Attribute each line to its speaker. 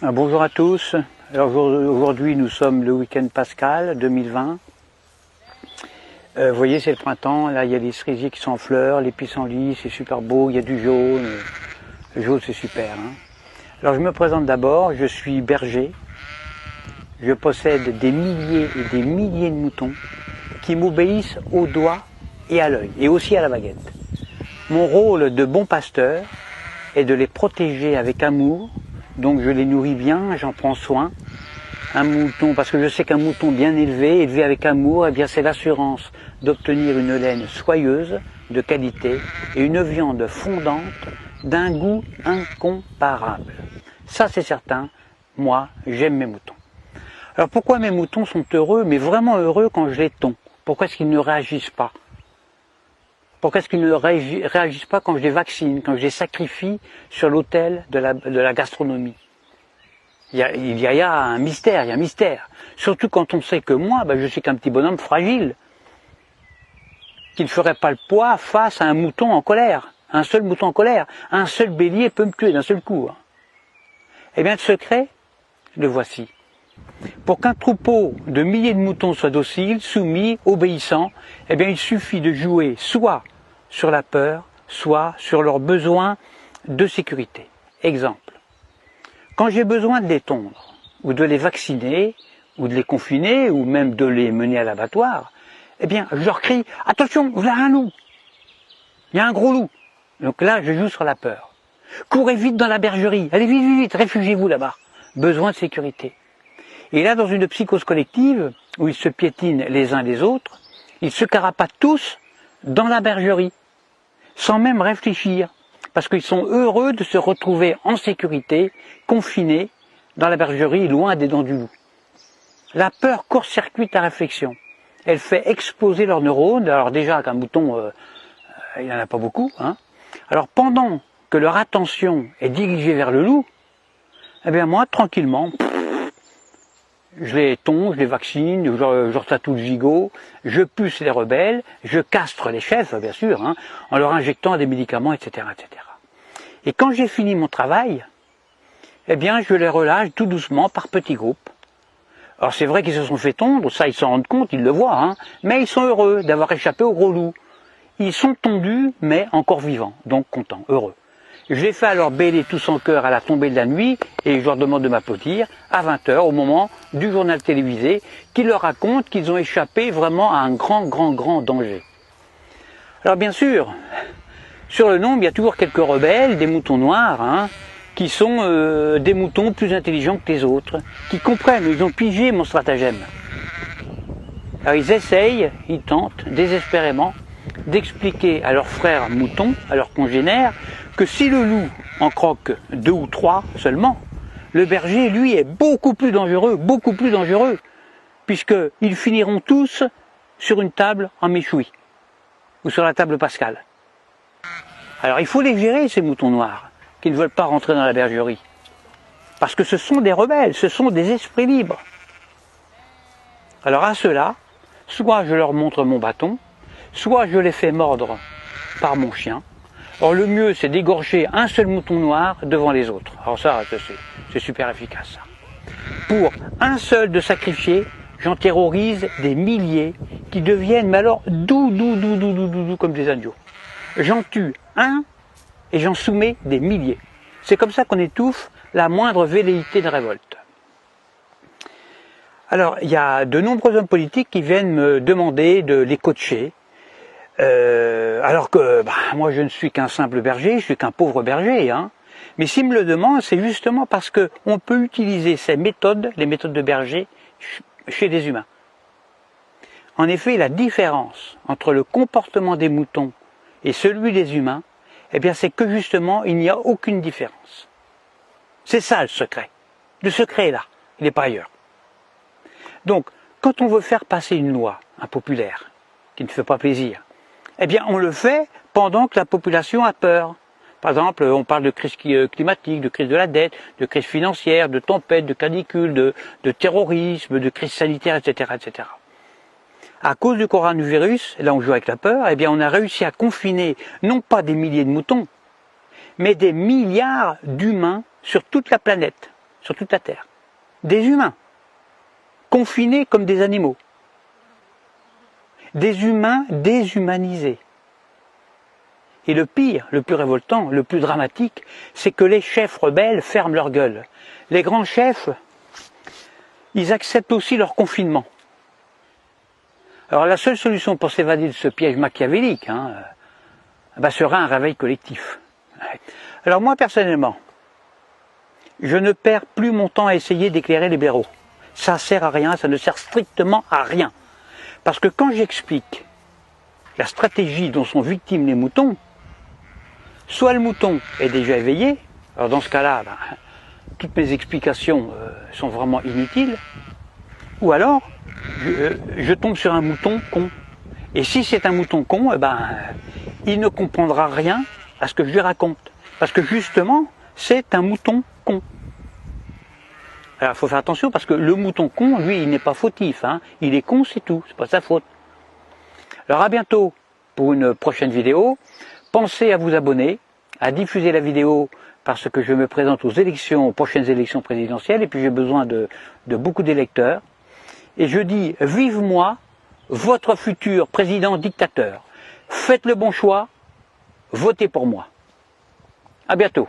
Speaker 1: Bonjour à tous. Alors aujourd'hui nous sommes le week-end pascal 2020. Vous voyez, c'est le printemps, là il y a les cerisiers qui sont en fleurs, les pissenlits, c'est super beau, il y a du jaune. Le jaune c'est super. Alors je me présente d'abord, je suis berger. Je possède des milliers et des milliers de moutons qui m'obéissent au doigt et à l'œil, et aussi à la baguette. Mon rôle de bon pasteur est de les protéger avec amour. Donc je les nourris bien, j'en prends soin. Un mouton, parce que je sais qu'un mouton bien élevé, élevé avec amour, eh bien c'est l'assurance d'obtenir une laine soyeuse, de qualité, et une viande fondante d'un goût incomparable. Ça c'est certain, moi j'aime mes moutons. Alors pourquoi mes moutons sont heureux, mais vraiment heureux quand je les tonds? Pourquoi est-ce qu'ils ne réagissent pas? Pourquoi est-ce qu'ils ne réagissent pas quand je les vaccine, quand je les sacrifie sur l'autel de la gastronomie? Il y a un mystère, il y a un mystère. Surtout quand on sait que moi, je suis qu'un petit bonhomme fragile, qui ne ferait pas le poids face à un mouton en colère, un seul mouton en colère. Un seul bélier peut me tuer d'un seul coup. Eh bien, le secret, le voici. Pour qu'un troupeau de milliers de moutons soit docile, soumis, obéissant, eh bien il suffit de jouer soit sur la peur, soit sur leurs besoins de sécurité. Exemple, quand j'ai besoin de les tondre, ou de les vacciner, ou de les confiner, ou même de les mener à l'abattoir, eh bien je leur crie « Attention, vous avez un loup ! Il y a un gros loup !» Donc là, je joue sur la peur. « Courez vite dans la bergerie, allez vite, vite, vite, réfugiez-vous là-bas. » Besoin de sécurité. Et là, dans une psychose collective, où ils se piétinent les uns les autres, ils se carapatent tous dans la bergerie, sans même réfléchir, parce qu'ils sont heureux de se retrouver en sécurité, confinés dans la bergerie, loin des dents du loup. La peur court-circuite la réflexion. Elle fait exploser leurs neurones. Alors déjà, qu'un mouton, il n'y en a pas beaucoup. Alors pendant que leur attention est dirigée vers le loup, eh bien moi, tranquillement, je les tonds, je les vaccine, je leur tatoue le gigot, je puce les rebelles, je castre les chefs, bien sûr, en leur injectant des médicaments, etc., etc. Et quand j'ai fini mon travail, eh bien, je les relâche tout doucement par petits groupes. Alors c'est vrai qu'ils se sont fait tondre, ça ils s'en rendent compte, ils le voient, mais ils sont heureux d'avoir échappé au gros loup. Ils sont tondus, mais encore vivants, donc contents, heureux. Je les fais alors bêler tous en chœur à la tombée de la nuit et je leur demande de m'applaudir à 20h au moment du journal télévisé qui leur raconte qu'ils ont échappé vraiment à un grand danger. Alors bien sûr, sur le nombre, il y a toujours quelques rebelles, des moutons noirs, qui sont des moutons plus intelligents que les autres, qui comprennent, ils ont pigé mon stratagème. Alors ils essayent, ils tentent désespérément d'expliquer à leurs frères moutons, à leurs congénères, que si le loup en croque 2 ou 3 seulement, le berger, lui, est beaucoup plus dangereux, puisqu'ils finiront tous sur une table en méchoui, ou sur la table pascale. Alors il faut les gérer, ces moutons noirs, qui ne veulent pas rentrer dans la bergerie, parce que ce sont des rebelles, ce sont des esprits libres. Alors à ceux-là, soit je leur montre mon bâton, soit je les fais mordre par mon chien. Or le mieux c'est d'égorger un seul mouton noir devant les autres. Alors ça c'est super efficace. Ça. Pour un seul de sacrifier, j'en terrorise des milliers qui deviennent mais alors doux comme des agneaux. J'en tue un et j'en soumets des milliers. C'est comme ça qu'on étouffe la moindre velléité de révolte. Alors il y a de nombreux hommes politiques qui viennent me demander de les coacher. Alors que moi je ne suis qu'un simple berger, je suis qu'un pauvre berger, Mais s'ils me le demandent, c'est justement parce qu'on peut utiliser ces méthodes, les méthodes de berger, chez des humains. En effet, la différence entre le comportement des moutons et celui des humains, eh bien c'est que justement il n'y a aucune différence. C'est ça le secret. Le secret est là, il n'est pas ailleurs. Donc, quand on veut faire passer une loi impopulaire, qui ne fait pas plaisir, eh bien on le fait pendant que la population a peur. Par exemple, on parle de crise climatique, de crise de la dette, de crise financière, de tempête, de canicule, de terrorisme, de crise sanitaire, etc., etc. À cause du coronavirus, là on joue avec la peur, eh bien on a réussi à confiner non pas des milliers de moutons, mais des milliards d'humains sur toute la planète, sur toute la Terre. Des humains, confinés comme des animaux. Des humains déshumanisés. Et le pire, le plus révoltant, le plus dramatique, c'est que les chefs rebelles ferment leur gueule. Les grands chefs, ils acceptent aussi leur confinement. Alors la seule solution pour s'évader de ce piège machiavélique serait un réveil collectif. Alors moi personnellement, je ne perds plus mon temps à essayer d'éclairer les blaireaux. Ça sert à rien, ça ne sert strictement à rien. Parce que quand j'explique la stratégie dont sont victimes les moutons, soit le mouton est déjà éveillé, alors dans ce cas-là, toutes mes explications sont vraiment inutiles, ou alors je tombe sur un mouton con. Et si c'est un mouton con, il ne comprendra rien à ce que je lui raconte. Parce que justement, c'est un mouton con. Alors il faut faire attention parce que le mouton con, lui, il n'est pas fautif. Il est con, c'est tout, c'est pas sa faute. Alors à bientôt pour une prochaine vidéo. Pensez à vous abonner, à diffuser la vidéo parce que je me présente aux prochaines élections présidentielles et puis j'ai besoin de beaucoup d'électeurs. Et je dis, vive moi, votre futur président dictateur. Faites le bon choix, votez pour moi. À bientôt.